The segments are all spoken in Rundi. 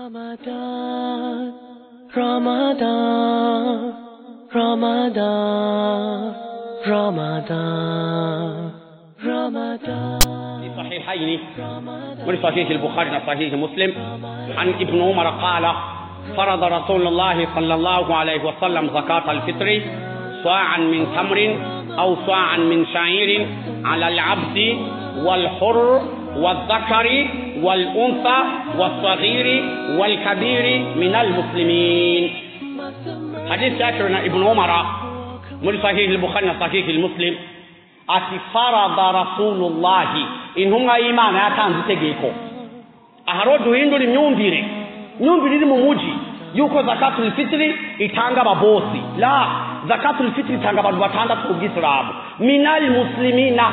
Ramadan, Ramadan, Ramadan, Ramadan, Ramadan. في صحيحين من صحيح البخاري وصحيح مسلم عن ابن عمر قال فرض رسول الله صلى الله عليه وسلم زكاة الفطر صاعا من تمر أو صاعا من شعير على العبد والحر والذكر والأنثى والصغير والكبير من المسلمين. حديث شاكرنا ابن عمر من صحيح البخاري وصحيح المسلم ati farada rasulullahi intumwa y'Imana yatanze itegeko aharo duhindura imyumvire iri mu muji yuko zakatul fitri itanga ababosi la zakatul fitri itanga abantu batandatu ubw'Islamu minal muslimina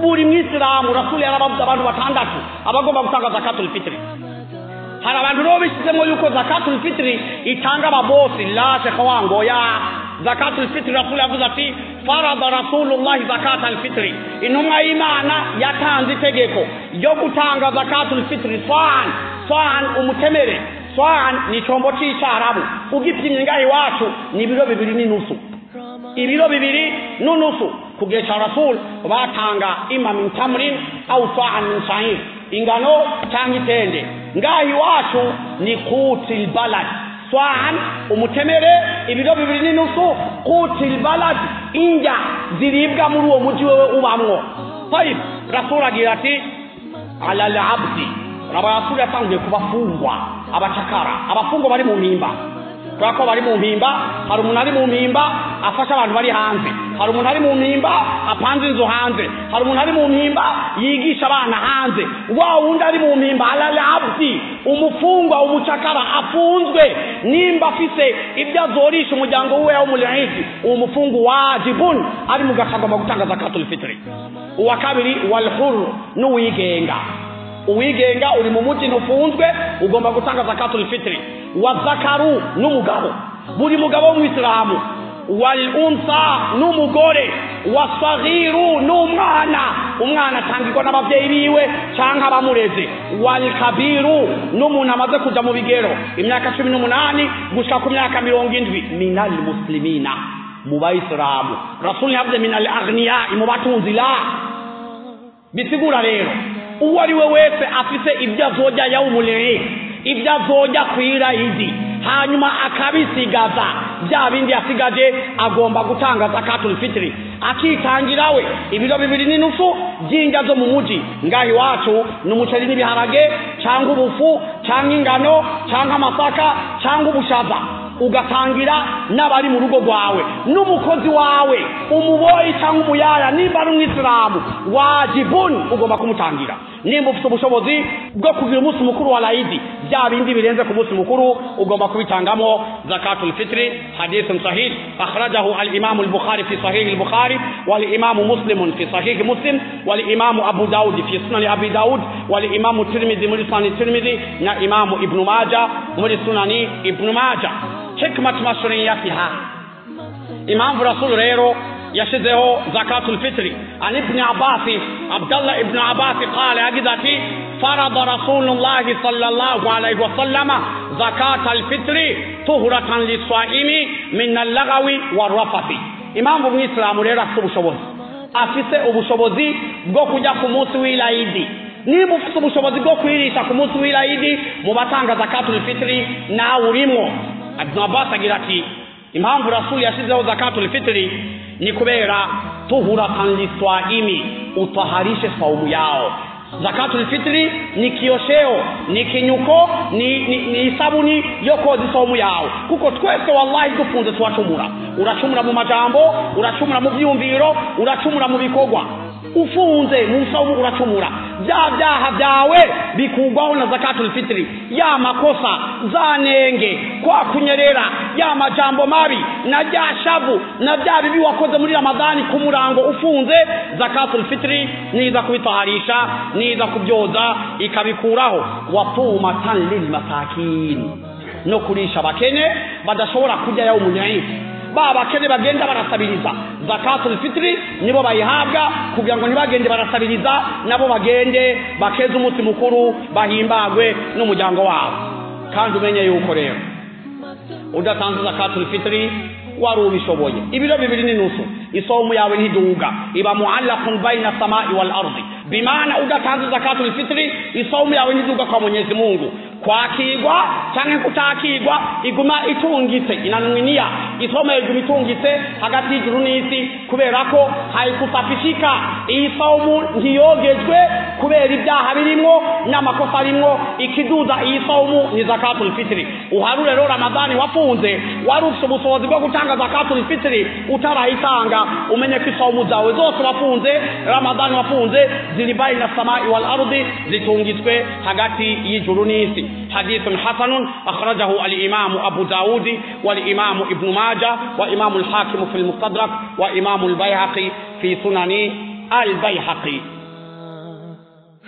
buri mw'Islamu rasuli yarabavuze abantu batandatu abagomba gutanga zakatul fitri. Hari abantu rero bishyizemo yuko zakatul fitri itanga ababosi la shekha wango ya zakatul fitri rasuli yavuze ati farada rasulullah zakatul fitri intumwa y'Imana yatanze itegeko ryo gutanga zakatul fitri swan umutemere swan ni chombo c'icarabu ugipimye ngaho iwacu ni ibiro 2.5 ibiro 2.5 kugesha rasul batanga ima min tamrin au swan min sha'ir ingano cyangwa itende ngaho iwacu ni qutil balad swan umutemere ibiro 2.5 qutil balad inja ziribwa muri uwo muji wewe ubamwo. Tayib rasul agira ati ala al-abdi rasul yatangiye kubafungwa abacakara abafungwa bari mu mpimba kwako bari mu mpimba hari umuntu ari mu mpimba afasha abantu bari hanze hari umuntu ari mu mpimba apanze inzu hanze hari umuntu ari mu mpimba yigisha abana hanze wa wundi ari mu mpimba ala al-abdi umufungwa umucakara afunzwe nimba afise ibyo azorisha umuryango we w'umulihisi umufungu wajibun ari mu gakagomba gutanga zakatul fitri. Uwa kabiri wal hurr n'uwigenga uwigenga uri mu muji ntufunzwe ugomba gutanga zakatul fitri. Wa zakaru n'umugabo buri mugabo w'Islamu wal unsa n'umugore wa saghiru umwana atangirwa n'abavyeyi biwe canke abamureze wal kabiru n'umuntu amaze kuja mu bigero imyaka 18 gushika ku myaka 70 minal muslimina mu bayisilamu. Rasuli yavuze minal aghniya mu batunzi la bisigura rero uwo ari we wese afise ibyo azojya yawumulere ibyo azojya kwira idi hanyuma akabisigaza bya bindi yasigaje agomba gutanga zakatul fitri akitangira we ibiro 2.5 by'inja zo mu muji ngahi wacu n'umuceri n'ibiharage cyangwa ubufu cyangwa ingano cyangwa amasaka cyangwa ubushaza ugatangira n'abari mu rugo rwawe n'umukozi wawe umuboyi cyangwa umuyaya nimba ari umwisilamu wajibun ugomba kumutangira. Nimba ufite ubushobozi bwo kugira umunsi mukuru wa laidi bya bindi birenze ku munsi mukuru ugomba kubitangamo zakatul fitri. Hadithun sahih akhrajahu al-imam al-bukhari fi sahih al-bukhari wal imam muslim fi sahih muslim wal imam abu daud fi sunan abi daud wal imam tirmidhi fi sunan tirmidhi na imam ibn majah fi sunan ibn majah. Hikmat mashriyatiha imam rasul rero yashizeho zakatul fitri an ibn abbas abdullah ibn abbas qala agidati farada rasulullah sallallahu alayhi wa sallam zakatul fitri tuhratan lis-sa'imi min al-lagwi war-rafathi. Imam w'Islam rero afise ubushobozi bwo kujya ku munsi w'Eid niba ufite ubushobozi bwo kwirisha ku munsi w'Eid mu batanga zakatul fitri na urimo. Ibn Abbas agira ati impamvu rasuli yashizeho zakatul fitri ni kubera tuhuratan liswaimi utaharishe saumu yao. Zakatul fitri ni kiosheo ni kinyuko ni sabuni yo koza saumu yao kuko twese wallahi dufunze twacumura uracumura mu majambo uracumura mu byumviro uracumura mu bikogwa ufunze mu saumu uracumura byaha byawe bikugwaho na zakatul fitri ya makosa zanenge kwa kunyerera ya majambo mabi na jashavu na bya bibi wakoze muri Ramadhani ku murango ufunze zakatul fitri niza kubitaharisha niza kubyoza ikabikuraho wafumatan lil masakin no kurisha bakene badashobora kujya yawo munyayi baba kene bagenda barasabiriza zakatul fitri nibo bayihabwa kugira ngo nibagende barasabiriza nabo bagende bakeze umunsi mukuru bahimbagwe n'umuryango wabo. kandi umenye yuko rero udatanze zakatul fitri wari ubishoboye ibiro 2.5 isomu yawe ntiduga iba muallaqun baina samai wal ardi bimaana udatanze zakatul fitri isomu yawe ntiduga kwa Mwenyezi Mungu kwakigwa canke kutakigwa iguma itungitse inanwinia isoma iguma itungitse hagati y'ijuru n'isi kubera ko hayikusafishika iyi saumu ntiyogejwe kubera ibyaha birimwo n'amakosa arimwo ikiduza iyi saumu ni zakatul fitri uharure rero Ramadhani wafunze warufite ubushobozi bwo gutanga zakatul fitri utarayitanga umenye ko saumu zawe zose wafunze Ramadhani wafunze ziri baina samai wal ardi zitungitswe hagati y'ijuru n'isi حديث حسن أخرجه الإمام أبو داود والإمام ابن ماجه وإمام الحاكم في المستدرك وإمام البيهقي في سنن البيهقي.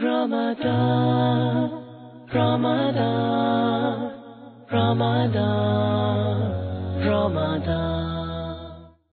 رمضان رمضان رمضان رمضان